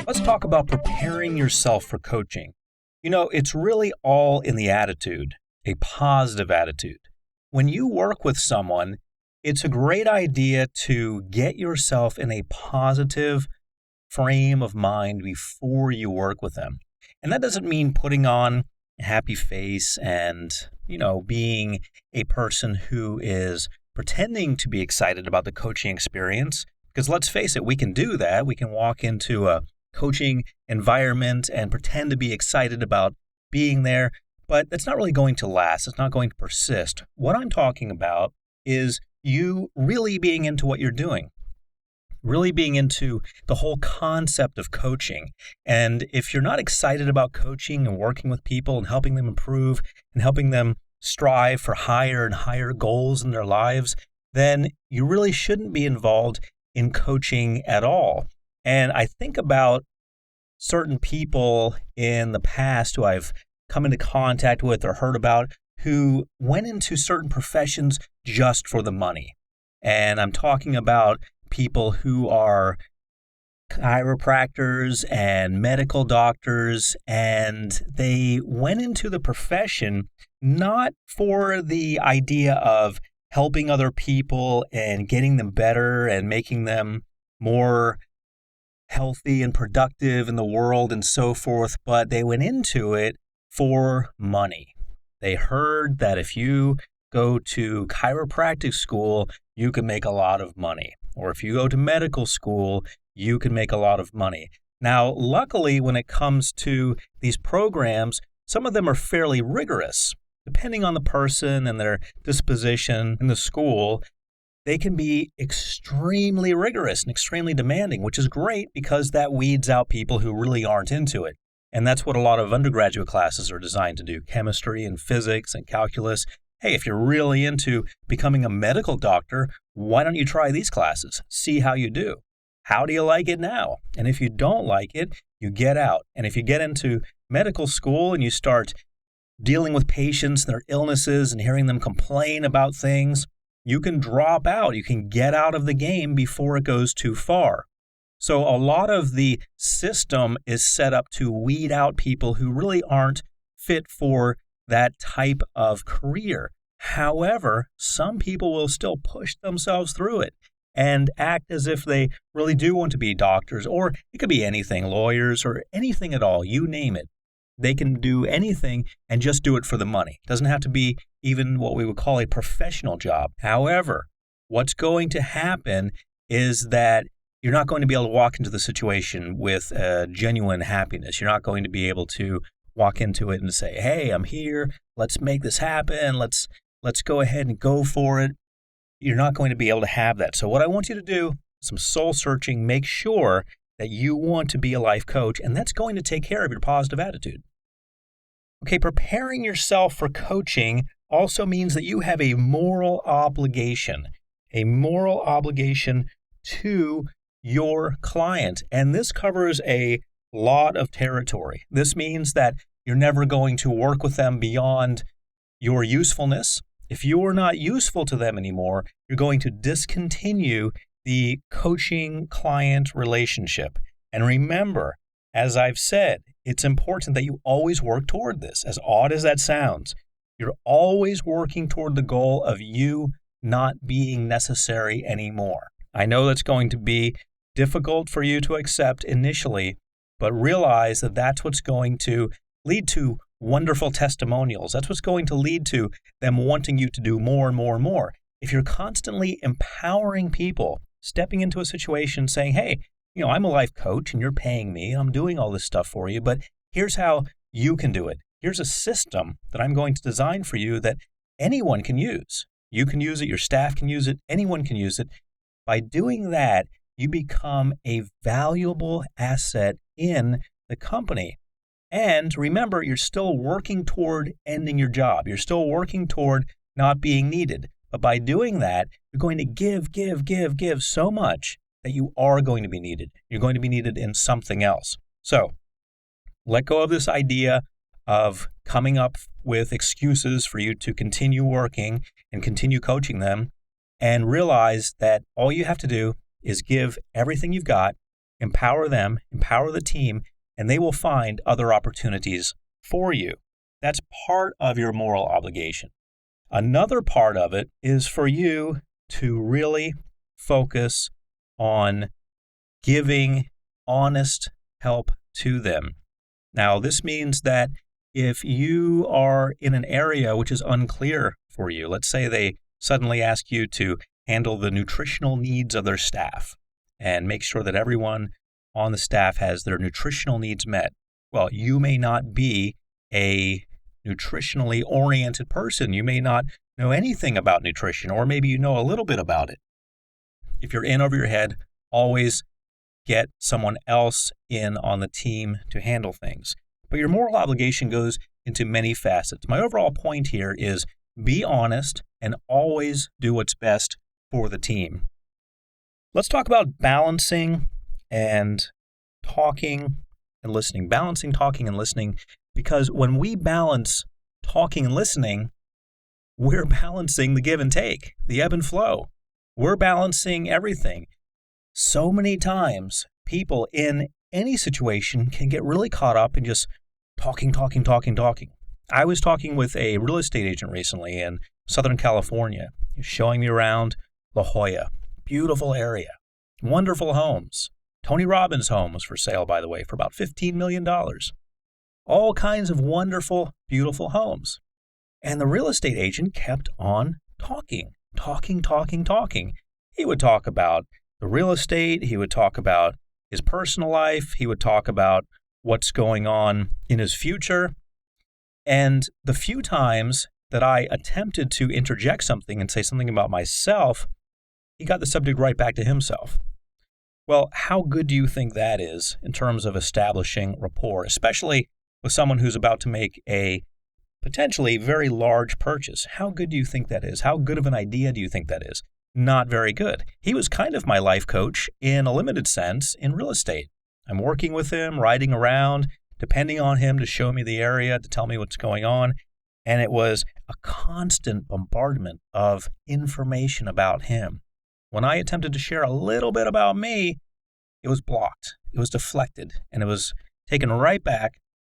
Let's talk about preparing yourself for coaching. It's really all in the attitude, a positive attitude. When you work with someone, it's a great idea to get yourself in a positive frame of mind before you work with them. And that doesn't mean putting on a happy face and, being a person who is pretending to be excited about the coaching experience. Because let's face it, we can do that. We can walk into a coaching environment and pretend to be excited about being there, but it's not really going to last. It's not going to persist. What I'm talking about is you really being into what you're doing, really being into the whole concept of coaching. And if you're not excited about coaching and working with people and helping them improve and helping them strive for higher and higher goals in their lives, then you really shouldn't be involved in coaching at all. And I think about certain people in the past who I've come into contact with or heard about who went into certain professions just for the money. And I'm talking about people who are chiropractors and medical doctors, and they went into the profession not for the idea of helping other people and getting them better and making them more healthy and productive in the world and so forth, but they went into it for money. They heard that if you go to chiropractic school, you can make a lot of money. Or if you go to medical school, you can make a lot of money. Now, luckily, when it comes to these programs, some of them are fairly rigorous. Depending on the person and their disposition in the school, they can be extremely rigorous and extremely demanding, which is great because that weeds out people who really aren't into it. And that's what a lot of undergraduate classes are designed to do, chemistry and physics and calculus. Hey, if you're really into becoming a medical doctor, why don't you try these classes? See how you do. How do you like it now? And if you don't like it, you get out. And if you get into medical school and you start dealing with patients and their illnesses and hearing them complain about things, you can drop out. You can get out of the game before it goes too far. So a lot of the system is set up to weed out people who really aren't fit for that type of career. However, some people will still push themselves through it and act as if they really do want to be doctors, or it could be anything, lawyers or anything at all, you name it. They can do anything and just do it for the money. It doesn't have to be even what we would call a professional job. However, what's going to happen is that you're not going to be able to walk into the situation with genuine happiness. You're not going to be able to walk into it and say, hey, I'm here. Let's make this happen. Let's go ahead and go for it. You're not going to be able to have that. So what I want you to do, some soul searching, make sure that you want to be a life coach, and that's going to take care of your positive attitude. Okay, preparing yourself for coaching also means that you have a moral obligation to your client. And this covers a lot of territory. This means that you're never going to work with them beyond your usefulness. If you're not useful to them anymore, you're going to discontinue the coaching client relationship. And remember, as I've said, it's important that you always work toward this. As odd as that sounds, you're always working toward the goal of you not being necessary anymore. I know that's going to be difficult for you to accept initially, but realize that that's what's going to lead to wonderful testimonials. That's what's going to lead to them wanting you to do more and more and more. If you're constantly empowering people, stepping into a situation saying, hey, I'm a life coach and you're paying me, I'm doing all this stuff for you, but here's how you can do it. Here's a system that I'm going to design for you that anyone can use. You can use it, your staff can use it, anyone can use it. By doing that, you become a valuable asset in the company. And remember, you're still working toward ending your job. You're still working toward not being needed. But by doing that, you're going to give so much that you are going to be needed. You're going to be needed in something else. So let go of this idea of coming up with excuses for you to continue working and continue coaching them, and realize that all you have to do is give everything you've got, empower them, empower the team, and they will find other opportunities for you. That's part of your moral obligation. Another part of it is for you to really focus on giving honest help to them. Now, this means that if you are in an area which is unclear for you, let's say they suddenly ask you to handle the nutritional needs of their staff and make sure that everyone on the staff has their nutritional needs met. Well, you may not be a nutritionally oriented person. You may not know anything about nutrition, or maybe you know a little bit about it. If you're in over your head, always get someone else in on the team to handle things. But your moral obligation goes into many facets. My overall point here is be honest and always do what's best for the team. Let's talk about balancing and talking and listening. Balancing, talking, and listening, because when we balance talking and listening, we're balancing the give and take, the ebb and flow. We're balancing everything. So many times, people in any situation can get really caught up in just talking. I was talking with a real estate agent recently in Southern California. He was showing me around La Jolla. Beautiful area. Wonderful homes. Tony Robbins' home was for sale, by the way, for about $15 million. All kinds of wonderful, beautiful homes. And the real estate agent kept on talking. He would talk about the real estate. He would talk about his personal life. He would talk about what's going on in his future. And the few times that I attempted to interject something and say something about myself, he got the subject right back to himself. Well, how good do you think that is in terms of establishing rapport, especially with someone who's about to make a potentially very large purchase? How good do you think that is? How good of an idea do you think that is? Not very good. He was kind of my life coach in a limited sense in real estate. I'm working with him, riding around, depending on him to show me the area, to tell me what's going on. And it was a constant bombardment of information about him. When I attempted to share a little bit about me, it was blocked, it was deflected, and it was taken right back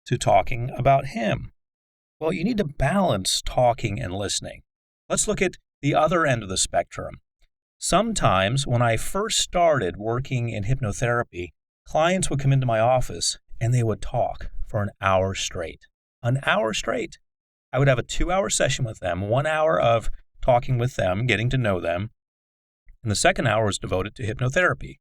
to talking about him. Well, you need to balance talking and listening. Let's look at the other end of the spectrum. Sometimes when I first started working in hypnotherapy, clients would come into my office and they would talk for an hour straight. An hour straight. I would have a 2-hour session with them, 1 hour of talking with them, getting to know them, and the second hour was devoted to hypnotherapy.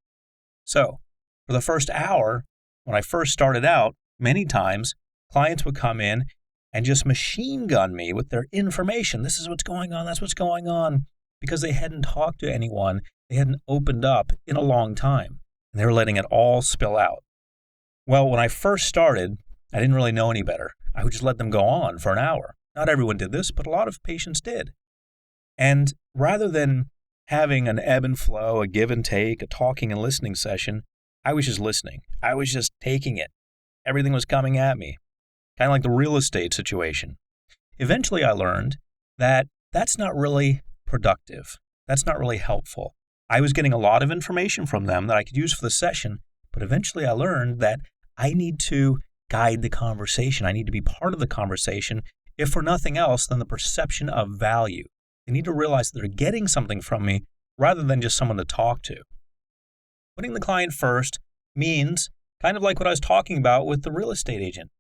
So, for the first hour, when I first started out, many times clients would come in and just machine gun me with their information. This is what's going on, that's what's going on, because they hadn't talked to anyone, they hadn't opened up in a long time, and they were letting it all spill out. Well, when I first started, I didn't really know any better. I would just let them go on for an hour. Not everyone did this, but a lot of patients did. And rather than having an ebb and flow, a give and take, a talking and listening session, I was just listening. I was just taking it. Everything was coming at me, kind of like the real estate situation. Eventually, I learned that that's not really productive. That's not really helpful. I was getting a lot of information from them that I could use for the session, but eventually I learned that I need to guide the conversation. I need to be part of the conversation, if for nothing else than the perception of value. They need to realize that they're getting something from me rather than just someone to talk to. Putting the client first means kind of like what I was talking about with the real estate agent.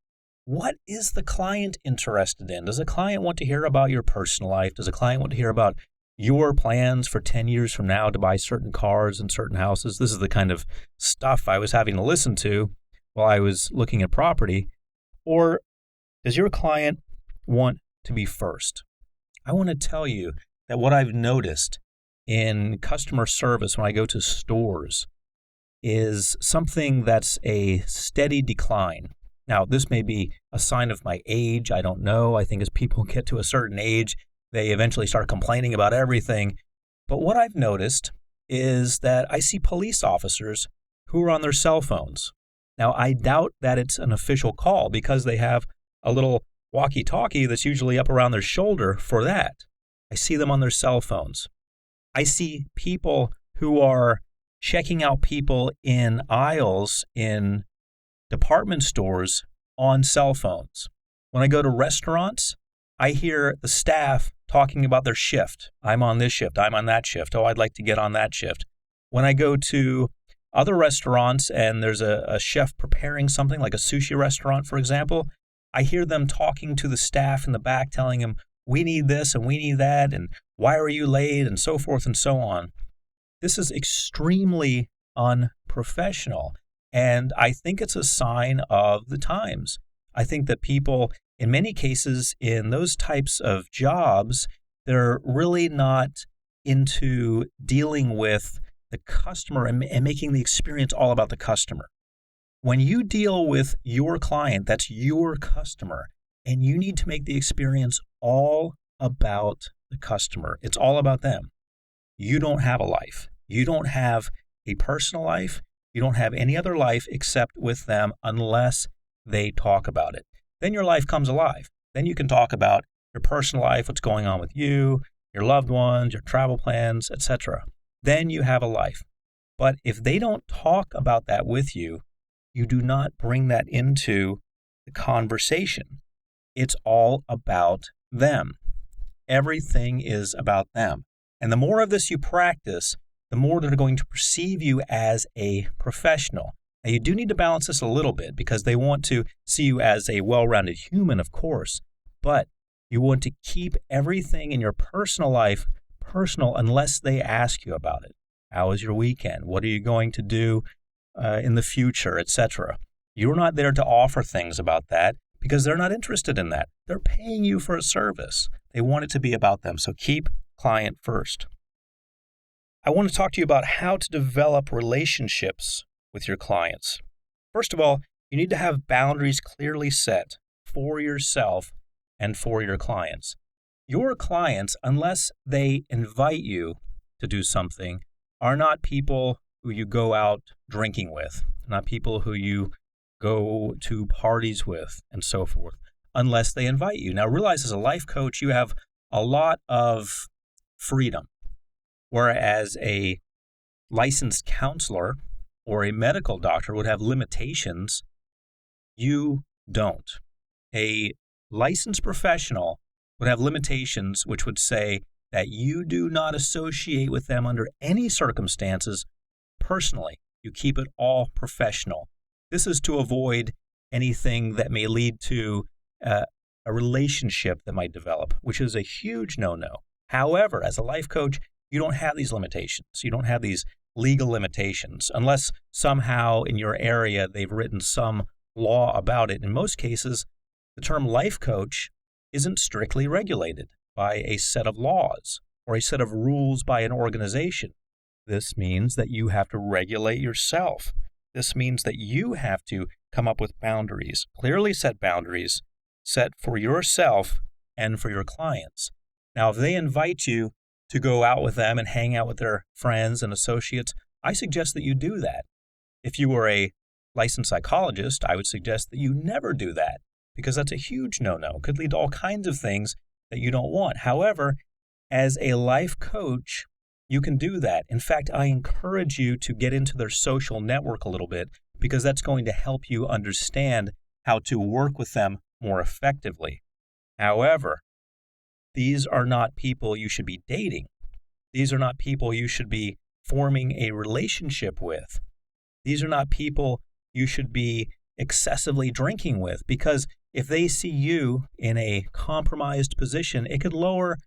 What is the client interested in? Does a client want to hear about your personal life? Does a client want to hear about your plans for 10 years from now to buy certain cars and certain houses? This is the kind of stuff I was having to listen to while I was looking at property. Or does your client want to be first? I want to tell you that what I've noticed in customer service when I go to stores is something that's a steady decline. Now, this may be a sign of my age. I don't know. I think as people get to a certain age, they eventually start complaining about everything. But what I've noticed is that I see police officers who are on their cell phones. Now, I doubt that it's an official call because they have a little walkie-talkie that's usually up around their shoulder for that. I see them on their cell phones. I see people who are checking out people in aisles in department stores on cell phones. When I go to restaurants, I hear the staff talking about their shift. I'm on this shift. I'm on that shift. Oh, I'd like to get on that shift. When I go to other restaurants and there's a chef preparing something like a sushi restaurant, for example, I hear them talking to the staff in the back, telling them, we need this and we need that, and why are you late, and so forth and so on. This is extremely unprofessional, and I think it's a sign of the times. I think that people, in many cases, in those types of jobs, they're really not into dealing with the customer and making the experience all about the customer. When you deal with your client, that's your customer, and you need to make the experience all about the customer. It's all about them. You don't have a life. You don't have a personal life. You don't have any other life except with them unless they talk about it. Then your life comes alive. Then you can talk about your personal life, what's going on with you, your loved ones, your travel plans, etc. Then you have a life. But if they don't talk about that with you, you do not bring that into the conversation. It's all about them. Everything is about them. And the more of this you practice, the more they're going to perceive you as a professional. Now, you do need to balance this a little bit because they want to see you as a well-rounded human, of course, but you want to keep everything in your personal life personal unless they ask you about it. How was your weekend? What are you going to do in the future, etc.? You're not there to offer things about that because they're not interested in that. They're paying you for a service. They want it to be about them. So keep client first. I want to talk to you about how to develop relationships with your clients. First of all, you need to have boundaries clearly set for yourself and for your clients. Your clients, unless they invite you to do something, are not people who you go out drinking with, not people who you go to parties with, and so forth, unless they invite you. Now, realize as a life coach, you have a lot of freedom, whereas a licensed counselor or a medical doctor would have limitations. You don't. A licensed professional would have limitations which would say that you do not associate with them under any circumstances personally. You keep it all professional. This is to avoid anything that may lead to a relationship that might develop, which is a huge no-no. However, as a life coach, you don't have these limitations. You don't have these legal limitations unless somehow in your area they've written some law about it. In most cases, the term life coach isn't strictly regulated by a set of laws or a set of rules by an organization. This means that you have to regulate yourself. This means that you have to come up with boundaries, clearly set boundaries, set for yourself and for your clients. Now, if they invite you to go out with them and hang out with their friends and associates, I suggest that you do that. If you were a licensed psychologist, I would suggest that you never do that because that's a huge no-no. It could lead to all kinds of things that you don't want. However, as a life coach, you can do that. In fact, I encourage you to get into their social network a little bit because that's going to help you understand how to work with them more effectively. However, these are not people you should be dating. These are not people you should be forming a relationship with. These are not people you should be excessively drinking with because if they see you in a compromised position, it could lower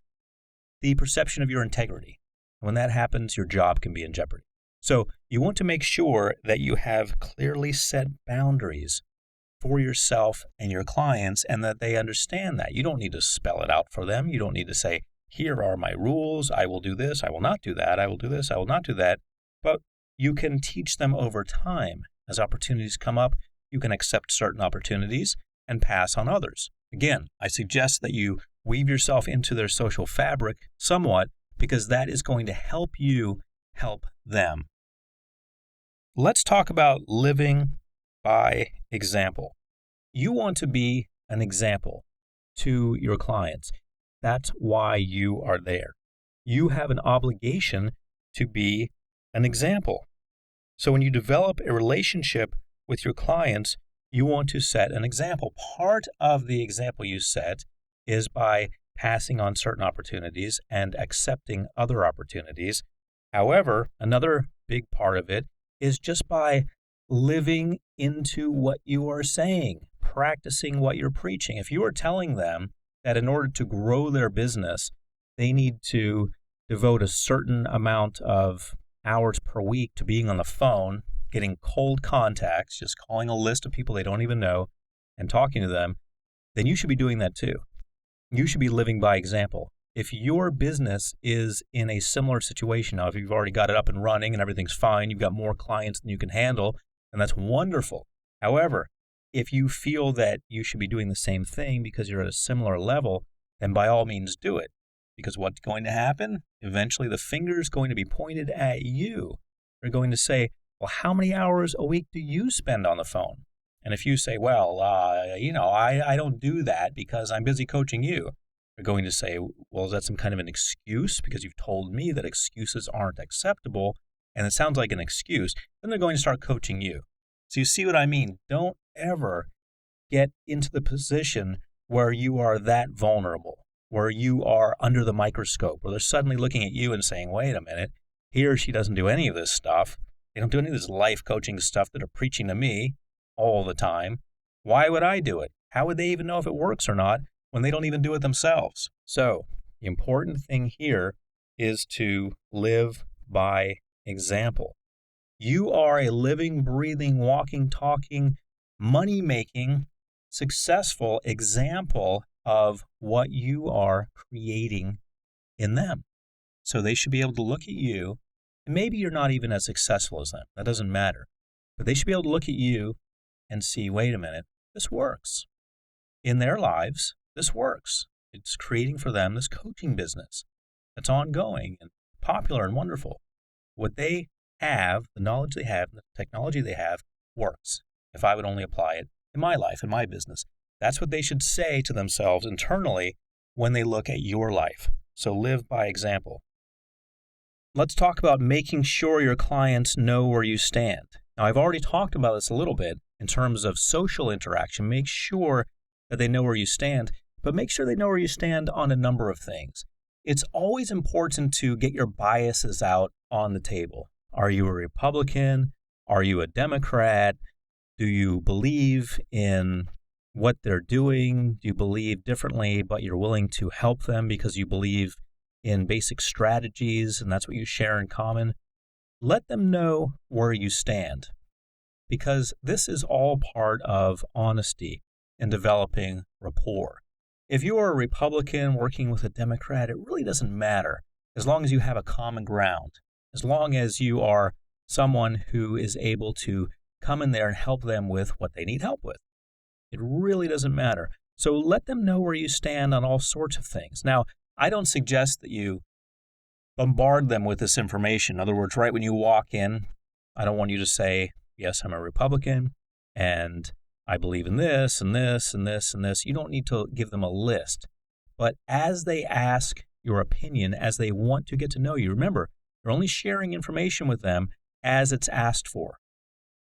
the perception of your integrity. When that happens, your job can be in jeopardy. So you want to make sure that you have clearly set boundaries for yourself and your clients and that they understand that. You don't need to spell it out for them. You don't need to say, here are my rules. I will do this. I will not do that. I will do this. I will not do that. But you can teach them over time. As opportunities come up, you can accept certain opportunities and pass on others. Again, I suggest that you weave yourself into their social fabric somewhat because that is going to help you help them. Let's talk about living by example. You want to be an example to your clients. That's why you are there. You have an obligation to be an example. So when you develop a relationship with your clients, you want to set an example. Part of the example you set is by passing on certain opportunities and accepting other opportunities. However, another big part of it is just by living into what you are saying, practicing what you're preaching. If you are telling them that in order to grow their business, they need to devote a certain amount of hours per week to being on the phone, getting cold contacts, just calling a list of people they don't even know and talking to them, then you should be doing that too. You should be living by example. If your business is in a similar situation, now if you've already got it up and running and everything's fine, you've got more clients than you can handle, and that's wonderful. However, if you feel that you should be doing the same thing because you're at a similar level, then by all means do it. Because what's going to happen? Eventually the finger is going to be pointed at you. They're going to say, well, how many hours a week do you spend on the phone? And if you say, well, I don't do that because I'm busy coaching you, they're going to say, well, is that some kind of an excuse? Because you've told me that excuses aren't acceptable, and it sounds like an excuse. Then they're going to start coaching you. So you see what I mean? Don't ever get into the position where you are that vulnerable, where you are under the microscope, where they're suddenly looking at you and saying, wait a minute, he or she doesn't do any of this stuff. They don't do any of this life coaching stuff that are preaching to me all the time. Why would I do it? How would they even know if it works or not when they don't even do it themselves? So the important thing here is to live by example. You are a living, breathing, walking, talking, money-making, successful example of what you are creating in them. So they should be able to look at you, and maybe you're not even as successful as them. That doesn't matter. But they should be able to look at you and see, wait a minute, this works. In their lives, this works. It's creating for them this coaching business that's ongoing and popular and wonderful. What they have, the knowledge they have, the technology they have, works. If I would only apply it in my life, in my business. That's what they should say to themselves internally when they look at your life. So live by example. Let's talk about making sure your clients know where you stand. Now, I've already talked about this a little bit in terms of social interaction. Make sure that they know where you stand, but make sure they know where you stand on a number of things. It's always important to get your biases out on the table. Are you a Republican? Are you a Democrat? Do you believe in what they're doing? Do you believe differently, but you're willing to help them because you believe in basic strategies and that's what you share in common? Let them know where you stand, because this is all part of honesty and developing rapport. If you are a Republican working with a Democrat, it really doesn't matter as long as you have a common ground, as long as you are someone who is able to come in there and help them with what they need help with. It really doesn't matter. So let them know where you stand on all sorts of things. Now, I don't suggest that you bombard them with this information. In other words, right when you walk in, I don't want you to say, yes, I'm a Republican, and I believe in this, and this, and this, and this. You don't need to give them a list. But as they ask your opinion, as they want to get to know you, remember, you're only sharing information with them as it's asked for.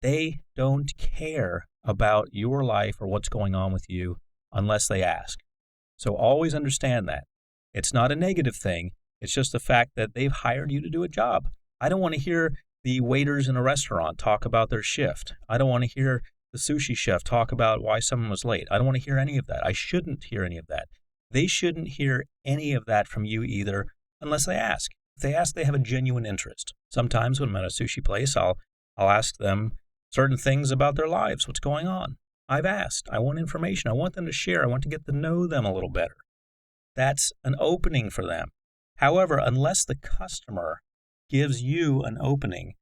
They don't care about your life or what's going on with you unless they ask. So always understand that. It's not a negative thing. It's just the fact that they've hired you to do a job. I don't want to hear the waiters in a restaurant talk about their shift. I don't want to hear the sushi chef talk about why someone was late. I don't want to hear any of that. I shouldn't hear any of that. They shouldn't hear any of that from you either unless they ask. If they ask, they have a genuine interest. Sometimes when I'm at a sushi place, I'll ask them certain things about their lives, what's going on. I've asked. I want information. I want them to share. I want to get to know them a little better. That's an opening for them. However, unless the customer gives you an opening,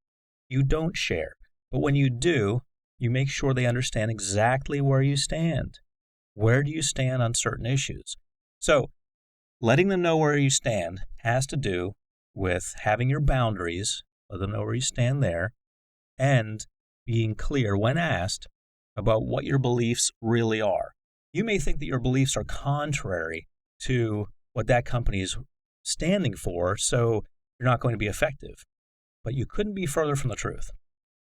you don't share. But when you do, you make sure they understand exactly where you stand. Where do you stand on certain issues? So letting them know where you stand has to do with having your boundaries, let them know where you stand there, and being clear when asked about what your beliefs really are. You may think that your beliefs are contrary to what that company is standing for, so you're not going to be effective. But you couldn't be further from the truth.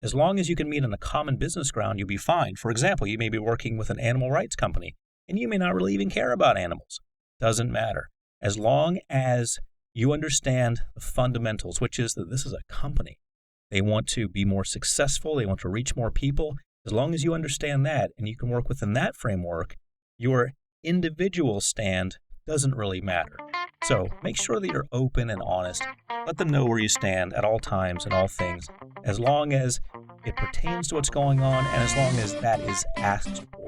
As long as you can meet on a common business ground, you'll be fine. For example, you may be working with an animal rights company, and you may not really even care about animals. Doesn't matter. As long as you understand the fundamentals, which is that this is a company. They want to be more successful. They want to reach more people. As long as you understand that and you can work within that framework, your individual stand doesn't really matter. So make sure that you're open and honest. Let them know where you stand at all times and all things, as long as it pertains to what's going on and as long as that is asked for.